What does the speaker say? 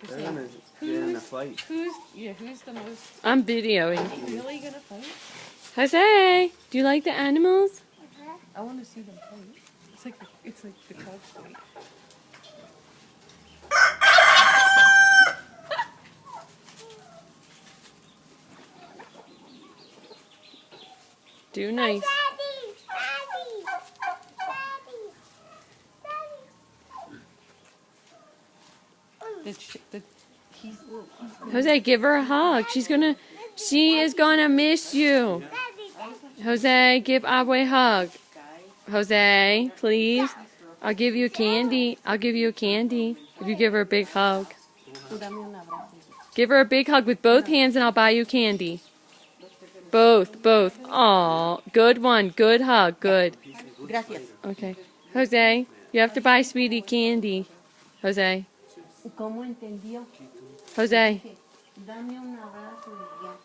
They're gonna get in a fight. Who's the most... I'm videoing. Are they really gonna fight? Jose, do you like the animals? I want to see them fight. It's like the couch fight. Do nice. Jose, give her a hug. She is gonna miss you. Jose, give Abue a hug. Jose, please. I'll give you a candy. I'll give you a candy if you give her a big hug. Give her a big hug with both hands and I'll buy you candy. Both. Aw, good one. Good hug. Good. Gracias. Okay. Jose, you have to buy Sweetie candy. Jose. ¿Cómo entendió? Jose. Dame un abrazo y ya.